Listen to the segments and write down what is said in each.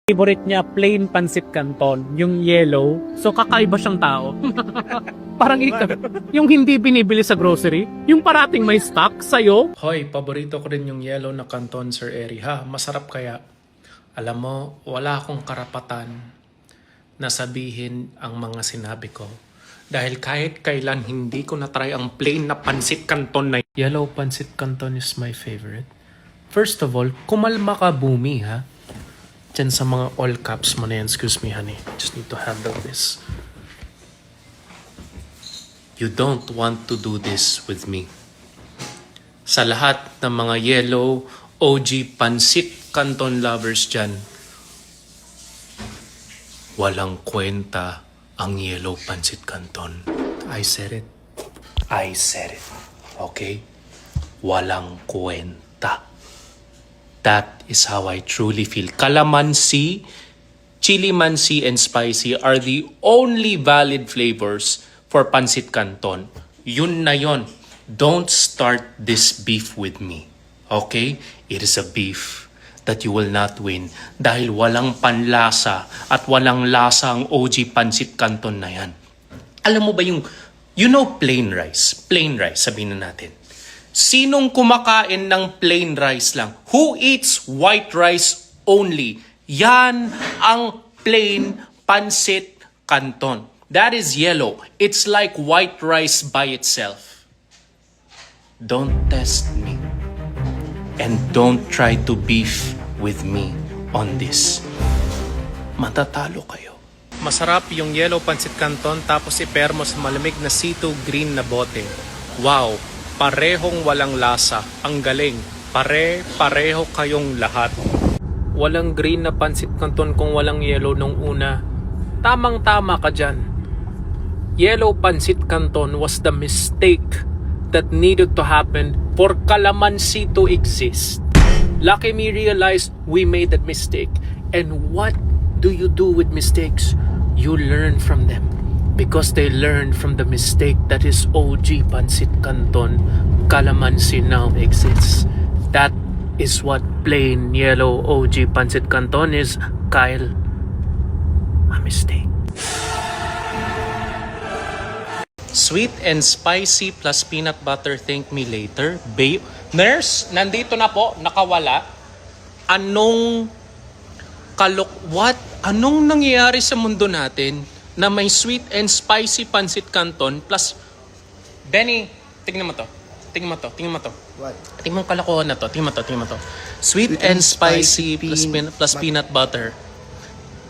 Favorite niya, plain pancit canton, yung yellow. So kakaiba siyang tao. Parang ikaw, yung hindi binibili sa grocery, yung parating may stock sa'yo. Hoy, paborito ko rin yung yellow na canton, Sir Eri. Ha, masarap kaya. Alam mo, wala akong karapatan na sabihin ang mga sinabi ko. Dahil kahit kailan hindi ko na-try ang plain na pancit canton na yellow pancit canton is my favorite. First of all, kumalma ka, Bumi, ha? Diyan sa mga all caps mo na yan. Excuse me, honey. Just need to handle this. You don't want to do this with me. Sa lahat ng mga yellow OG pancit canton lovers dyan, walang kwenta ang yellow pancit canton. I said it. I said it. Okay? Walang kwenta. That is how I truly feel. Calamansi, chili mansi, and spicy are the only valid flavors for pancit canton. Yun na yun. Don't start this beef with me. Okay? It is a beef that you will not win dahil walang panlasa at walang lasa ang OG pancit canton na yan. Alam mo ba yung, you know plain rice? Plain rice, sabihin na natin. Sinong kumakain ng plain rice lang? Who eats white rice only? Yan ang plain pancit canton. That is yellow. It's like white rice by itself. Don't test me. And don't try to beef with me on this. Matatalo kayo. Masarap yung yellow pancit canton tapos i-pair mo sa malamig na C2 green na bote. Wow! Parehong walang lasa. Ang galing. Pareho kayong lahat. Walang green na pancit canton kung walang yellow nung una. Tamang-tama ka dyan. Yellow pancit canton was the mistake that needed to happen for calamansi to exist. Lucky me realized we made that mistake. And what do you do with mistakes? You learn from them. Because they learned from the mistake that is OG pancit canton, calamansi now exists. That is what plain yellow OG pancit canton is, Kyle. A mistake. Sweet and spicy plus peanut butter, thank me later. Babe, nurse, nandito na po, nakawala. What? Anong nangyayari sa mundo natin na may sweet and spicy pancit canton plus Benny, tingnan mo to. Tingnan mo to. What? Tingnan mo kalokohan na to. Tingnan mo to. Sweet and spicy plus peanut butter.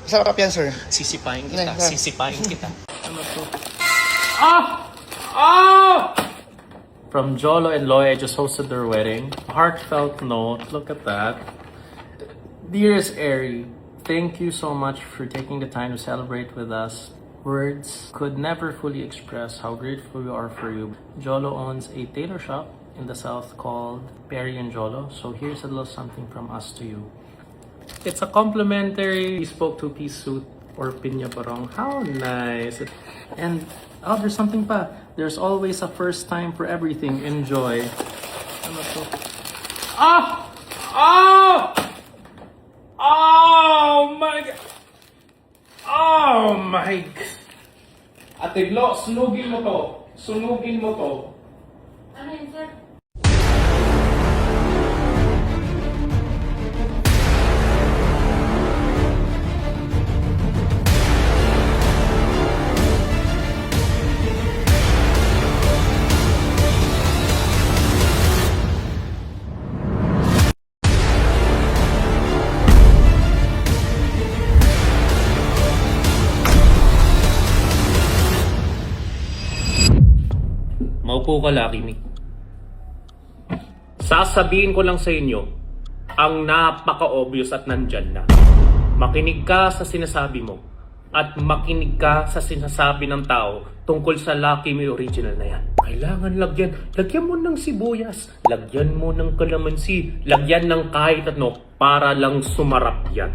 Sarap yan, sir. Sisipahin kita. Ano to? From Jolo and Loy, I just hosted their wedding. Heartfelt note. Look at that. Dearest Ari, thank you so much for taking the time to celebrate with us. Words could never fully express how grateful we are for you. Jolo owns a tailor shop in the south called Perry and Jolo. So here's a little something from us to you. It's a complimentary bespoke two-piece suit or pinya barong. How nice. And there's something pa. There's always a first time for everything. Enjoy. Ano to? Oh my God! Oh my God! Ate Glo, sunugin mo to. Ano yun, sir? Maupo ka, Lucky Me. Sasabihin ko lang sa inyo ang napaka-obvious at nandyan na. Makinig ka sa sinasabi mo at makinig ka sa sinasabi ng tao tungkol sa Lucky Me original na yan. Kailangan lagyan mo ng sibuyas, lagyan mo ng kalamansi, lagyan ng kahit ano para lang sumarap yan.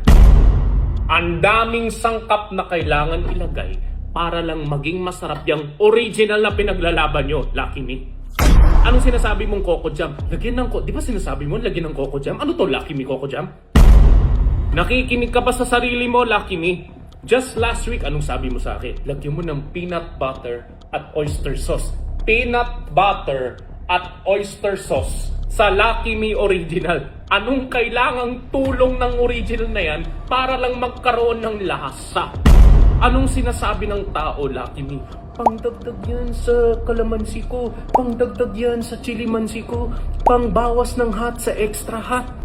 Ang daming sangkap na kailangan ilagay para lang maging masarap yung original na pinaglalaban nyo, Lucky Me. Anong sinasabi mong Coco Jam? Lagyan ng Di ba sinasabi mo lagyan ng Coco Jam? Ano to, Lucky Me Coco Jam? Nakikinig ka ba sa sarili mo, Lucky Me? Just last week, anong sabi mo sa akin? Lagyan mo ng peanut butter at oyster sauce. Peanut butter at oyster sauce sa Lucky Me Original. Anong kailangang tulong ng original na yan para lang magkaroon ng lasa? Anong sinasabi ng tao, Lucky Me? Pangdagdag yan sa kalamansi ko, pangdagdag yan sa chilimansi ko, pangbawas ng hot sa extra hot.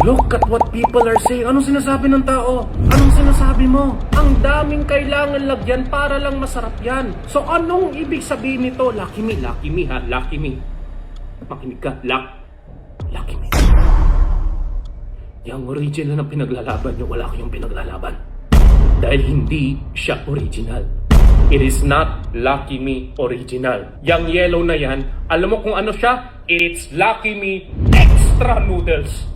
Look at what people are saying. Anong sinasabi ng tao? Anong sinasabi mo? Ang daming kailangan lagyan para lang masarap yan. So anong ibig sabihin nito? Lucky Me ha, Lucky Me. Makinig ka, Lucky Me. Yung original na pinaglalaban nyo, wala kayong pinaglalaban. Dahil hindi siya original. It is not Lucky Me Original. Yang yellow na yan, alam mo kung ano siya? It's Lucky Me Extra Noodles.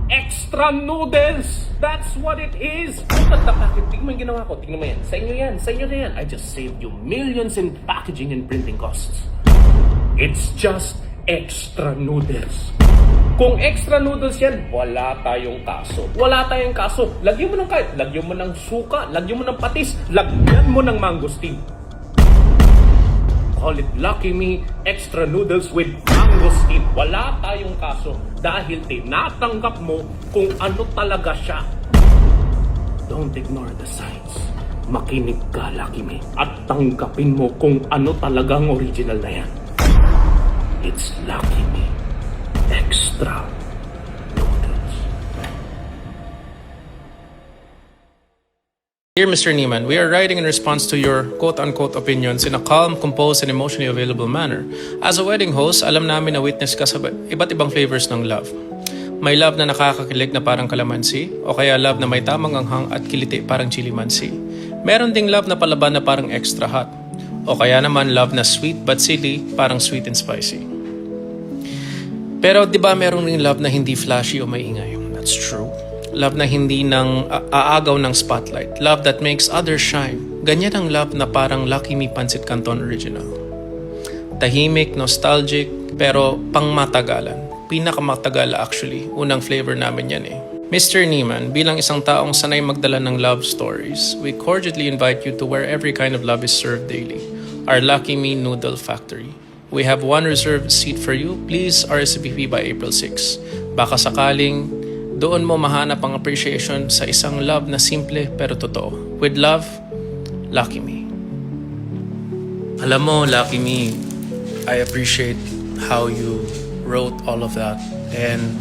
Extra noodles! That's what it is! At the packet, tingnan mo yung ginawa ko. Tingnan mo yan. Sa inyo yan. Sa inyo na yan. I just saved you millions in packaging and printing costs. It's just extra noodles. Kung extra noodles yan, wala tayong kaso. Wala tayong kaso. Lagyan mo ng kahit. Lagyan mo ng suka. Lagyan mo ng patis. Lagyan mo ng mangosteen. Call it Lucky Me Extra Noodles with Mangosteen. Wala tayong kaso dahil tinatanggap mo kung ano talaga siya. Don't ignore the signs. Makinig ka, Lucky Me, at tanggapin mo kung ano talagang original na yan. It's Lucky Me Extra Noodles. Dear Mr. Neiman, we are writing in response to your quote-unquote opinions in a calm, composed, and emotionally available manner. As a wedding host, alam namin na witness ka sa iba't ibang flavors ng love. May love na nakakakilig na parang kalamansi, o kaya love na may tamang anghang at kiliti parang chili mansi. Meron ding love na palaban na parang extra hot, o kaya naman love na sweet but silly parang sweet and spicy. Pero di ba meron ring love na hindi flashy o maingay? That's true. Love na hindi nang aagaw ng spotlight. Love that makes others shine. Ganyan ang love na parang Lucky Me Pancit Canton Original. Tahimik, nostalgic, pero pangmatagalan. Pinakamatagal actually. Unang flavor namin yan eh. Mr. Neiman, bilang isang taong sanay magdala ng love stories, we cordially invite you to where every kind of love is served daily. Our Lucky Me Noodle Factory. We have one reserved seat for you. Please RSVP by April 6. Baka sakaling doon mo mahanap ang appreciation sa isang love na simple pero totoo. With love, Lucky Me. Alam mo, Lucky Me, I appreciate how you wrote all of that. And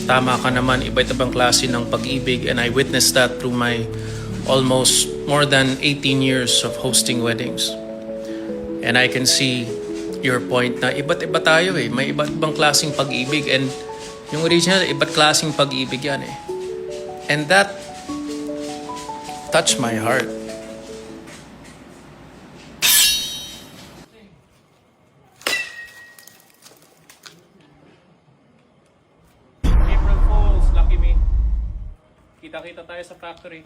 tama ka naman, iba't ibang klase ng pag-ibig. And I witnessed that through my almost more than 18 years of hosting weddings. And I can see your point na iba't iba tayo eh. May iba't ibang klaseng pag-ibig. And yung original, iba't klaseng pag-ibig yan eh. And that touched my heart. April Fools, Lucky Me. Kita-kita tayo sa factory.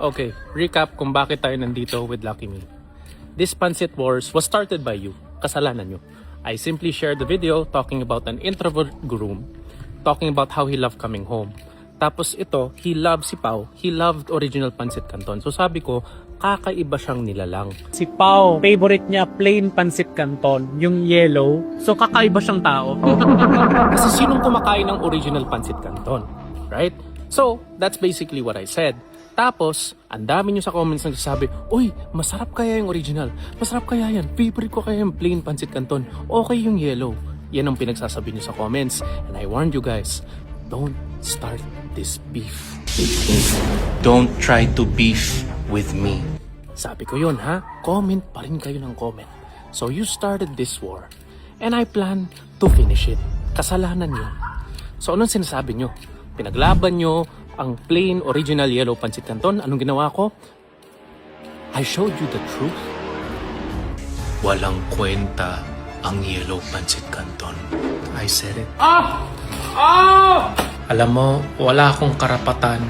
Okay, recap kung bakit tayo nandito with Lucky Me. This Pancit Wars was started by you. Kasalanan nyo. I simply shared the video talking about an introvert groom, talking about how he loved coming home. Tapos ito, he loved si Pao. He loved original Pancit Canton. So sabi ko, kakaiba siyang nilalang. Si Pao, favorite niya plain Pancit Canton, yung yellow. So kakaiba siyang tao. Kasi sinong kumakain ng original Pancit Canton? Right? So, that's basically what I said. Tapos, ang dami nyo sa comments nagsasabi, uy, masarap kaya yung original. Masarap kaya yan. Favorite ko kaya yung plain Pancit Canton. Okay yung yellow. Yan ang pinagsasabi nyo sa comments. And I warned you guys, don't start this beef with me. Don't try to beef with me. Sabi ko yun, ha? Comment pa rin kayo ng comment. So you started this war. And I plan to finish it. Kasalanan nyo. So anong sinasabi nyo? Pinaglaban nyo ang plain original yellow Pancit Canton. Anong ginawa ko? I showed you the truth. Walang kwenta ang yellow Pancit Canton. I said it. Alam mo, wala akong karapatan.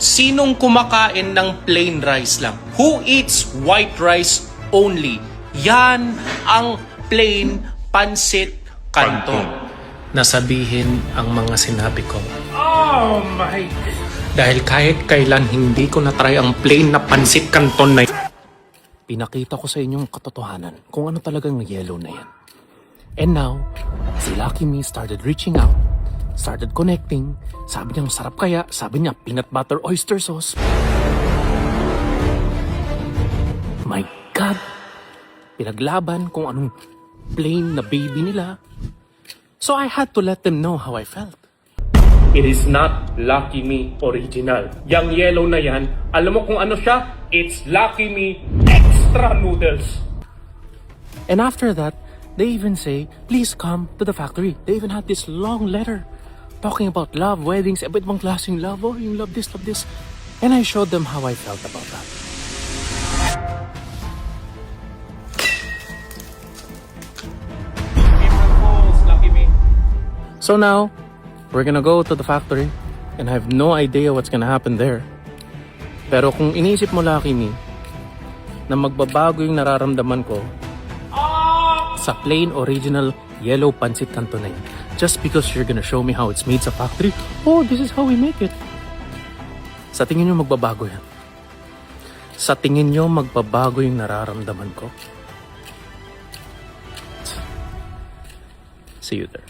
Sinong kumakain ng plain rice lang? Who eats white rice only? Yan ang plain pancit canton. Nasabihin ang mga sinabi ko. Oh my... Dahil kahit kailan hindi ko na-try ang plain na pancit canton na Pinakita ko sa inyong katotohanan kung ano talagang yellow na yan. And now, si Lucky Me started reaching out, started connecting. Sabi niya, masarap kaya? Sabi niya, peanut butter oyster sauce. My God! Pinaglaban kung anong plain na baby nila. So I had to let them know how I felt. It is not Lucky Me original. Yang yellow na yan, alam mo kung ano siya? It's Lucky Me extra noodles. And after that, they even say, please come to the factory. They even had this long letter talking about love, weddings, iba't ibang klaseng love. Oh, you love this, love this. And I showed them how I felt about that. So now, we're gonna go to the factory and I have no idea what's gonna happen there. Pero kung iniisip mo, Lucky Me, na magbabago yung nararamdaman ko sa plain original yellow pancit canton na yun, just because you're gonna show me how it's made sa factory, oh, this is how we make it. Sa tingin nyo magbabago yan? Sa tingin nyo magbabago yung nararamdaman ko? See you there.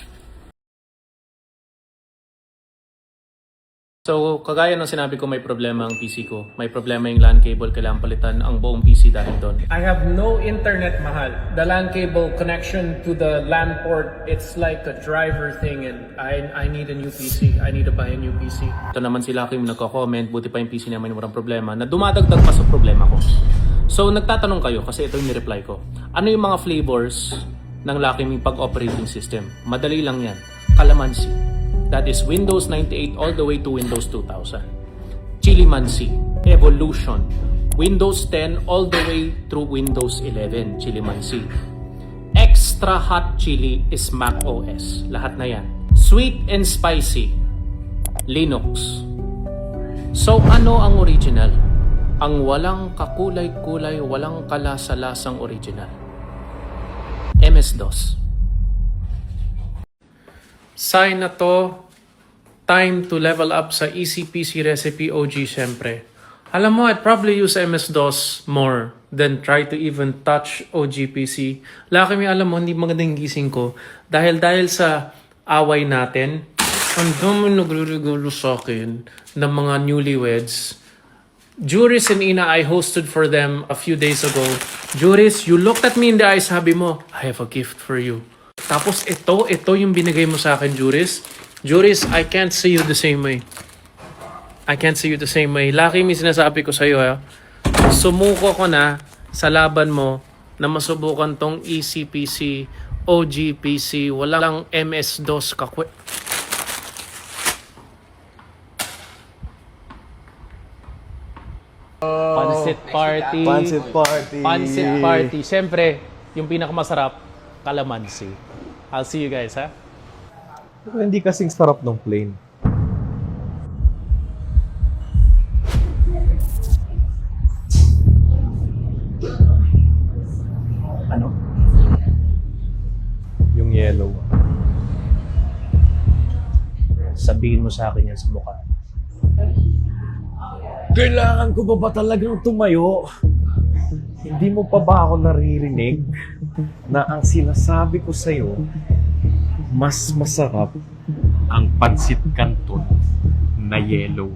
So, kagaya ng sinabi ko, may problema ang PC ko. May problema yung LAN cable, kailangan palitan ang buong PC dahil doon. I have no internet, mahal. The LAN cable connection to the LAN port, it's like a driver thing and I need a new PC. I need to buy a new PC. Ito naman si Lucky nagko-comment, buti pa yung PC namin walang problema, na dumadagdag pa sa problema ko. So, nagtatanong kayo, kasi ito yung nireply ko. Ano yung mga flavors ng Lucky Me pag operating system? Madali lang yan. Calamansi. That is Windows 98 all the way to Windows 2000. Chilimansi, Evolution, Windows 10 all the way through Windows 11, Chilimansi. Extra Hot Chili is Mac OS. Lahat na yan. Sweet and Spicy, Linux. So ano ang original? Ang walang kakulay-kulay, walang kalasa-lasang original. MS-DOS. Sign na to, time to level up sa ECPC recipe OG syempre. Alam mo, I'd probably use MS-DOS more than try to even touch OGPC. Lucky Me, alam mo, hindi magandang gising ko. Dahil sa away natin, ang dami nagre-regulo sa akin ng mga newlyweds. Juris and Ina, I hosted for them a few days ago. Juris, you looked at me in the eyes, sabi mo, I have a gift for you. Tapos ito yung binigay mo sa akin, Juris. Juris, I can't see you the same way. I can't see you the same way. Lucky Me, sinasabi ko sa'yo, ha? Sumuko ko na sa laban mo na masubukan tong ECPC, OGPC, walang MS-DOS Pancit party. Pancit party. Pancit party. Siyempre, yung pinakamasarap, calamansi. I'll see you guys, ha? Pero hindi kasing sarap ng plain. Ano? Yung yellow. Sabihin mo sa akin yan sa mukha. Kailangan ko ba talagang tumayo? Hindi mo pa ba ako naririnig na ang sinasabi ko sa'yo, mas masarap ang pancit canton na yellow.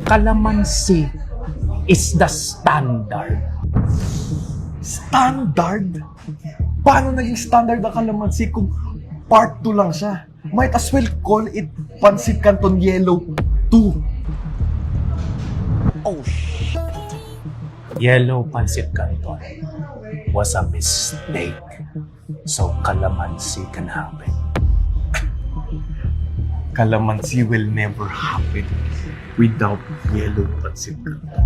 Calamansi is the standard. Standard? Paano naging standard ang calamansi kung part 2 lang siya? Might as well call it Pancit Canton Yellow 2. Oh, shit. Yellow pancit canton was a mistake. So calamansi can happen. Calamansi will never happen without yellow pancit canton.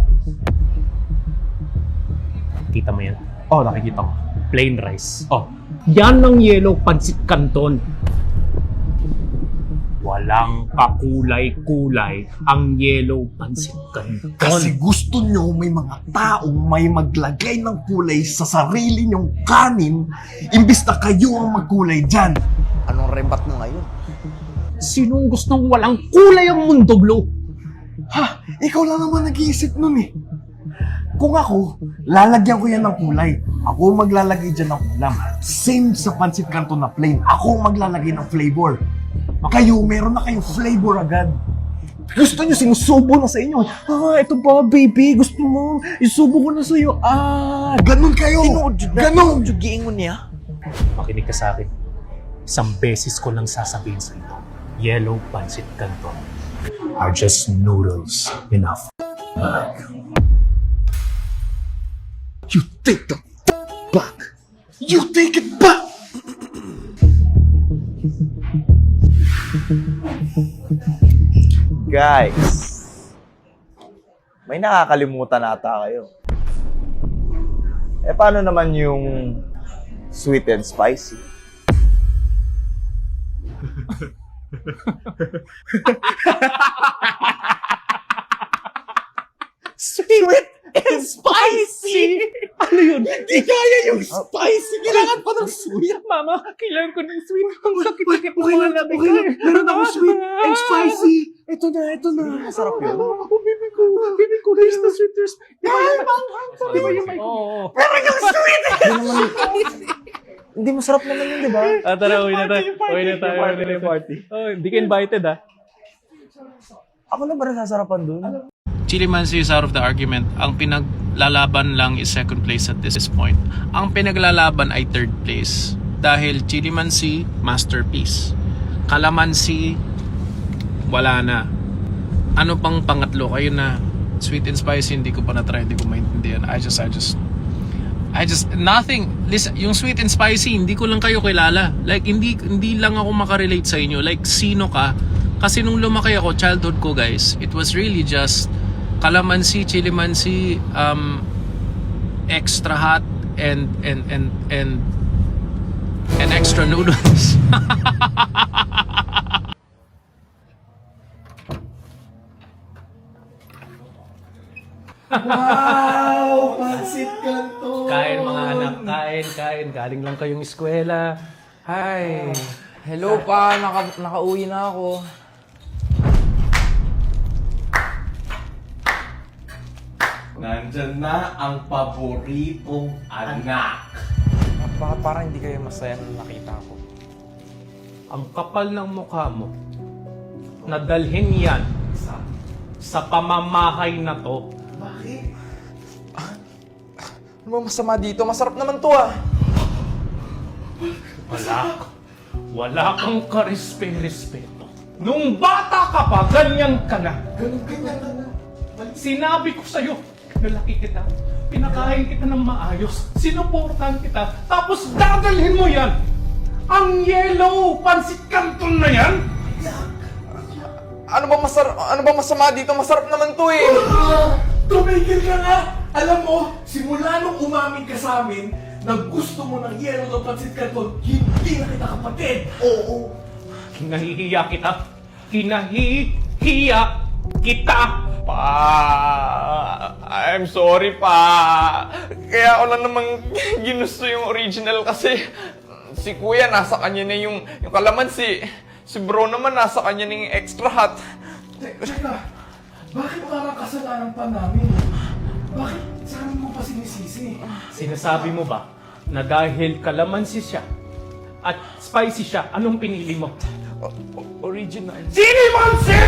Kita mo yan? Oh, nakikita ko. Plain rice. Oh, yan ang yellow pancit canton. Walang kakulay-kulay ang yellow pancit canton. Kasi gusto nyo may mga taong may maglagay ng kulay sa sarili nyong kanin imbis na kayo ang magkulay dyan. Anong rembat mo ngayon? Sinong gustong walang kulay ang mundo, Blue? Ha? Ikaw lang naman nag-iisip nun eh. Kung ako, lalagyan ko yan ng kulay. Ako maglalagay dyan ng ulam. Same sa pancit canton na plain. Ako maglalagay ng flavor. Kayo, meron na kayong flavor agad. Gusto nyo, sinusubo na sa inyo. Ito ba, baby? Gusto mo? Isubo ko na sa'yo. Ganun kayo. Ganun. Giingon niya. Makinig ka sa akin. Isang beses ko lang sasabihin sa iyo. Yellow pancit canton are just noodles enough. You take that back. You take it back. Guys, may nakakalimutan ata kayo. Paano naman yung sweet and spicy? Sweet and spicy. Ano yun? Hindi kaya yung spicy. Kailangan pa ng sweet. Mama, kailangan ko ng sweet. Ang sakit-sakit ng Okay mga lang, labi okay lang. Meron ako sweet and spicy. Ito na. Masarap yun. Baby ko, there's the sweeters. Di ba yung may... Oo. Pero yung sweet! Hindi masarap naman yun, di ba? Tara, uwi na tayo. Uwi na tayo. Party. Oh, hindi ka invited, Ako na ba nasasarapan dun? Chili Mansi is out of the argument. Ang pinaglalaban lang is second place at this point. Ang pinaglalaban ay third place. Dahil Chili Mansi, masterpiece. Calamansi, wala na. Ano pang pangatlo? Kayo na. Sweet and spicy, hindi ko pa na-try. Hindi ko maintindihan. I just, nothing. Listen, yung sweet and spicy, hindi ko lang kayo kilala. Like, hindi lang ako makarelate sa inyo. Like, sino ka? Kasi nung lumaki ako, childhood ko, guys, it was really just calamansi, chili mansi, extra hot, and extra noodles. Wow! Pancit canton! Kain mga anak, kain. Galing lang kayong eskwela. Hi. Hello pa, nakauwi na ako. Nandyan na ang paboritong anak. Bakit parang hindi kayo masaya nung nakita ko? Ang kapal ng mukha mo. Nadalhin yan sa pamamahay na to. Ano ba masama dito? Masarap naman to Wala kang karespe-respeto. Nung bata ka pa, ganyan ka na. Sinabi ko sa'yo, nalaki kita, pinakain kita ng maayos, sinuportahan kita, tapos dadalhin mo yan! Ang yellow pancit canton na yan! Ano ba masama dito? Masarap naman to eh! Tumigil ka nga! Alam mo, simula nung umamin ka sa amin na gusto mo ng yellow na pancit canton, hindi na kita kapatid! Oo! Kinahihiya kita! Kinahihiya kita! Pa, I'm sorry pa. Kaya ako lang namang ginusto yung original kasi si kuya nasa kanya na yung kalamansi. Si bro naman nasa kanya na yung extra hot. Teka, bakit parang kasalanan pa namin? Bakit sa amin mo pa sinisisi? Sinasabi mo ba na dahil kalamansi siya at spicy siya, anong pinili mo? Original. Chili mansi!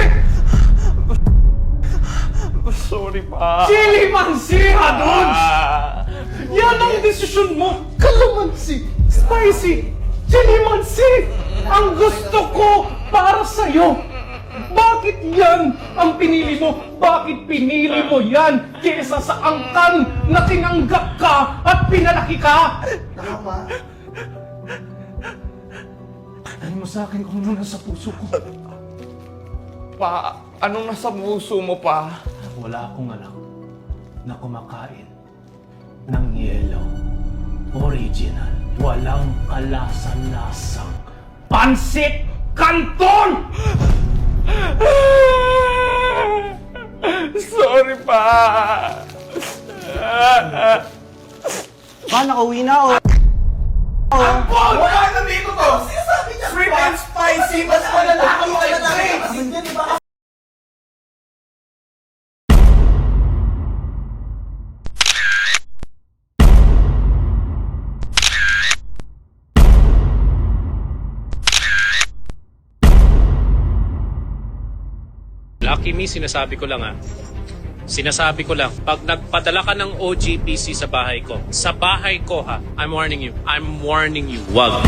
Sorry pa. Chili mansi, Adon! Yan ang desisyon mo! Kalamansi! Spicy! Chili mansi! Ang gusto ko para sa'yo! Bakit yan ang pinili mo? Bakit pinili mo yan kesa sa angkan na tinanggap ka at pinalaki ka? Tama. Ano mo sa akin kung ano nasa puso ko? Pa, anong nasa puso mo pa? Wala akong anak na kumakain ng yellow, original, walang kalasa-lasang pansit Kanton! Sorry pa. Pa, nakauwi na oh. Paul! Wala na dito to! Sinasabi niya! Sweet and spicy! Mas malalaki kayo drinks! Lucky me, sinasabi ko lang Sinasabi ko lang, pag nagpadala ka ng OGPC sa bahay ko ha, I'm warning you, wag.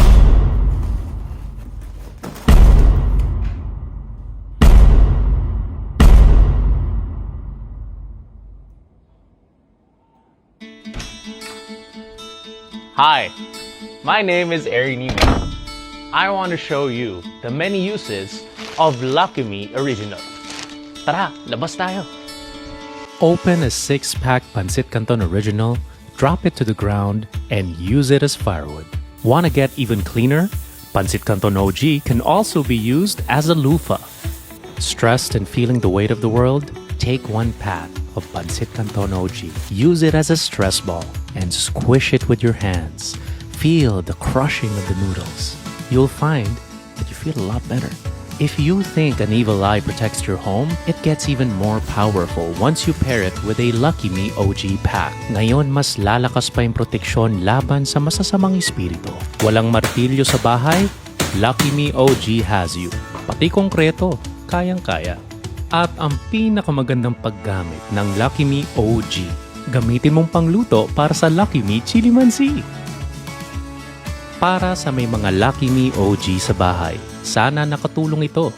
Hi, my name is Ari Nime. I want to show you the many uses of Lucky Me Original. Tara, labas tayo. Open a 6-pack Pancit Canton Original, drop it to the ground, and use it as firewood. Want to get even cleaner? Pancit Canton OG can also be used as a loofah. Stressed and feeling the weight of the world? Take 1 pack of Pancit Canton OG. Use it as a stress ball and squish it with your hands. Feel the crushing of the noodles. You'll find that you feel a lot better. If you think an evil eye protects your home, it gets even more powerful once you pair it with a Lucky Me OG pack. Ngayon, mas lalakas pa yung proteksyon laban sa masasamang espiritu. Walang martilyo sa bahay? Lucky Me OG has you. Pati konkreto, kayang-kaya. At ang pinakamagandang paggamit ng Lucky Me OG, gamitin mong pangluto para sa Lucky Me Chili Mansi. Para sa may mga Lucky Me OG sa bahay, sana nakatulong ito.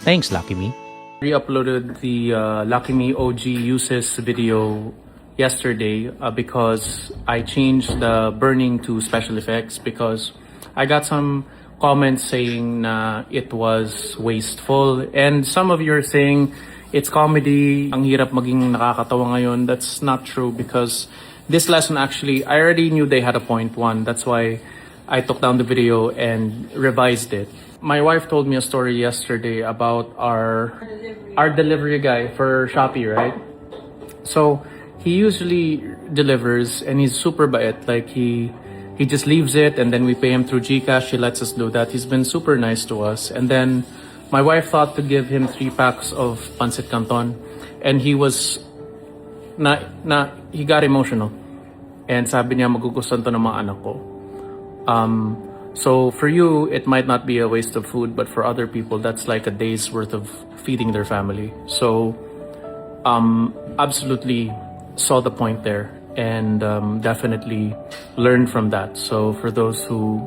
Thanks, Lucky Me. Re-uploaded the Lucky Me OG uses video yesterday because I changed the burning to special effects because I got some comments saying na it was wasteful, and some of you are saying it's comedy, ang hirap maging nakakatawa ngayon. That's not true because this lesson actually, I already knew they had a point one. That's why I took down the video and revised it. My wife told me a story yesterday about our delivery guy for Shopee, right? So he usually delivers and he's super bait. Like he just leaves it and then we pay him through GCash. He lets us do that. He's been super nice to us. And then my wife thought to give him 3 packs of Pancit Canton, and he was he got emotional. And sabi niya, magugustuhan to ng mga anak ko. So for you, it might not be a waste of food, but for other people, that's like a day's worth of feeding their family. So, absolutely saw the point there and definitely learned from that. So for those who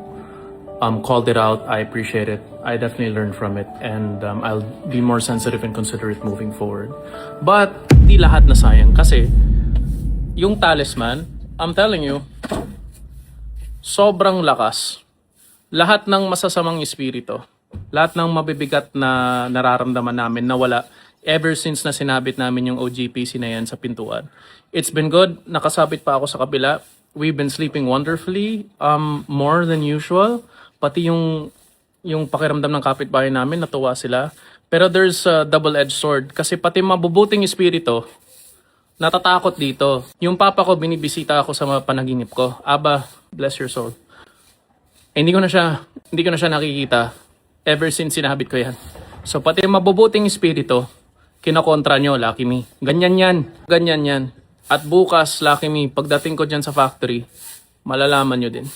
called it out, I appreciate it. I definitely learned from it, and I'll be more sensitive and considerate moving forward. But di lahat na sayang kasi yung talisman, I'm telling you, sobrang lakas. Lahat ng masasamang espiritu, lahat ng mabibigat na nararamdaman namin na wala ever since na sinabit namin yung OGPC na yan sa pintuan. It's been good. Nakasabit pa ako sa kabila. We've been sleeping wonderfully, more than usual. Pati yung pakiramdam ng kapitbahay namin, natuwa sila. Pero there's a double-edged sword kasi pati mabubuting espiritu, natatakot dito. Yung papa ko, binibisita ako sa mga panaginip ko. Aba, bless your soul. Hindi ko na siya nakikita ever since sinabit ko yan. So pati mabubuting espiritu, kinokontra nyo, Lucky Me. Ganyan yan. At bukas, Lucky Me, pagdating ko dyan sa factory, malalaman nyo din.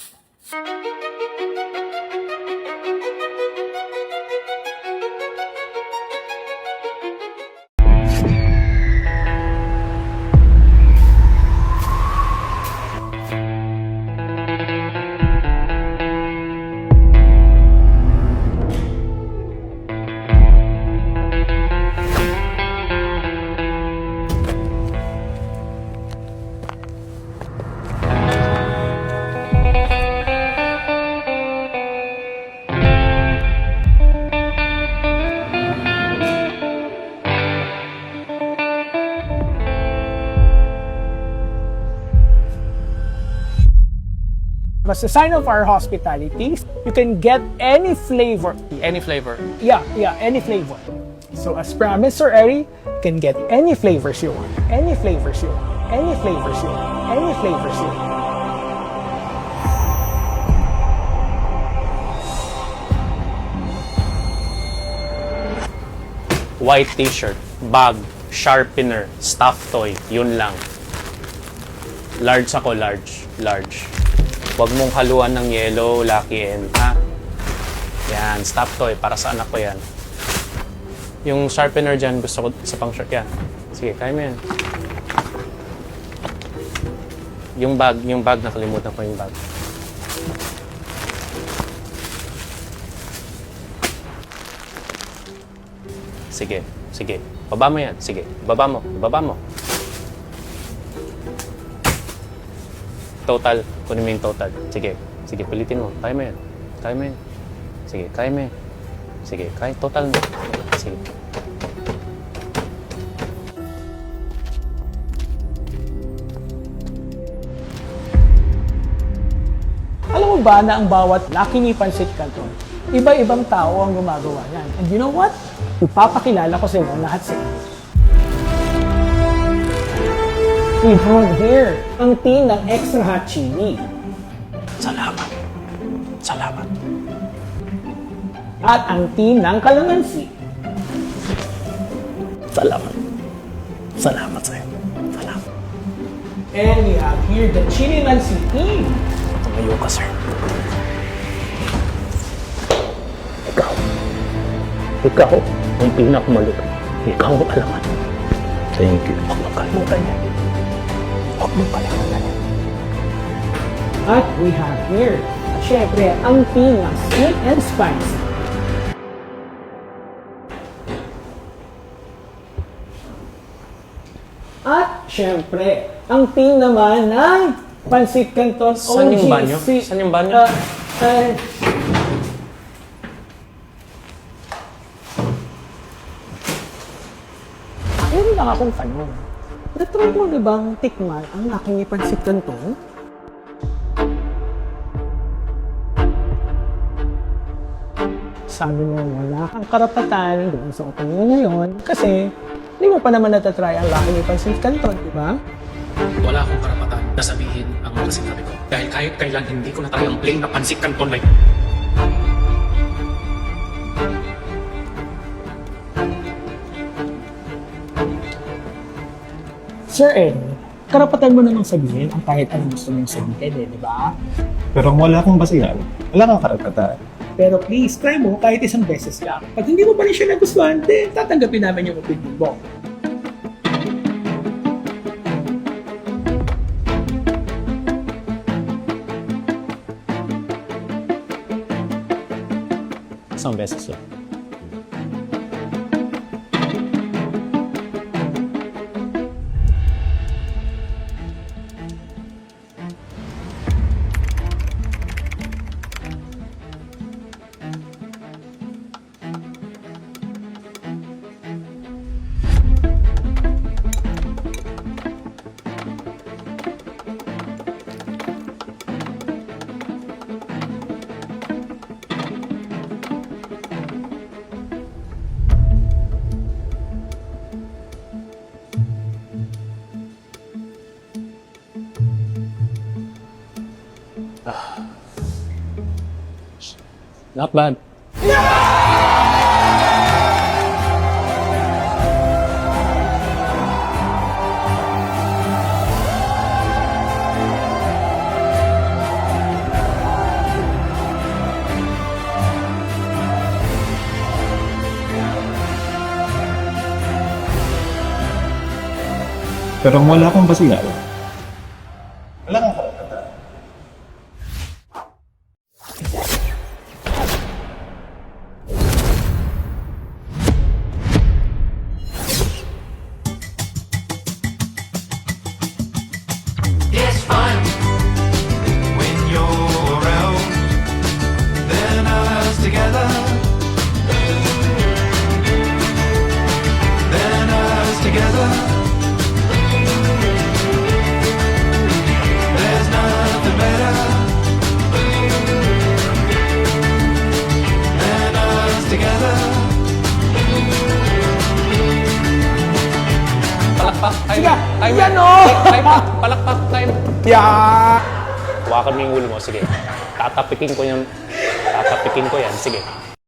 As a sign of our hospitality, you can get any flavor. Any flavor. Yeah, any flavor. So as promised, Sir Eri, you can get any flavors you want. Any flavors you want. Any flavors you want. Any flavors you want. White t-shirt, bag, sharpener, stuffed toy, yun lang. Large ako, large. Large. Huwag mong haluan ng yellow, Lucky N, ha? Yan, stuffed toy, para sa anak ko yan. Yung sharpener dyan, gusto ko sa pang shirt yan. Sige, kaya mo yan. Yung bag, nakalimutan ko yung bag. Sige. Baba mo yan. Sige, baba mo. Total. Kunin mo yung total. Sige, pilitin mo. Kaya mo yan. Sige, kaya mo yan. Sige, kaya. Total mo. Sige. Alam mo ba na ang bawat Lucky Me Pancit Canton, iba-ibang tao ang gumagawa yan. And you know what? Ipapakilala ko sa inyo lahat sa inyo. We have here ang tin ng extra hot chili. Salamat. At ang tin ng kalamansi. Salamat sa'yo. And we have here the chili nansi tin. Tumayo ka, sir. Ikaw, ang pinakamalupit. Ikaw ang alaman. Thank you. Huwag mong kalimutan yan. At we have here, syempre, ang tin ng sweet and spicy. At syempre, ang tin naman ng Pancit Canton OG. Saan yung banyo? Saan yung banyo? Meron lang akong tanong. Na-try mo na bang tikman ang Lucky Me Pancit Canton? Sabi mo, wala kang karapatan doon sa opinion ngayon kasi hindi mo pa naman natatry ang Lucky Me Pancit Canton, di ba? Wala akong karapatan na sabihin ang mga sinabi ko. Dahil kahit kailan hindi ko natry ang plain na pancit canton like Sir Ed, karapatan mo namang sabihin ang kahit anong gusto mong sabihin, di ba? Pero kung wala kang basihan, wala kang karapatan. Pero please, try mo kahit isang beses lang. Pag hindi mo pa rin siya nagustuhan, tatanggapin namin yung opinion mo. Isang beses lang. Not bad. Pero kung wala kang basihan, wala kang karapatan. It's fun when you're around. Then us together. Then us together. Time up! Palakpak! Time! Yeah! Hawakan mo yung ulo mo. Sige. Tatapikin ko yan. Sige.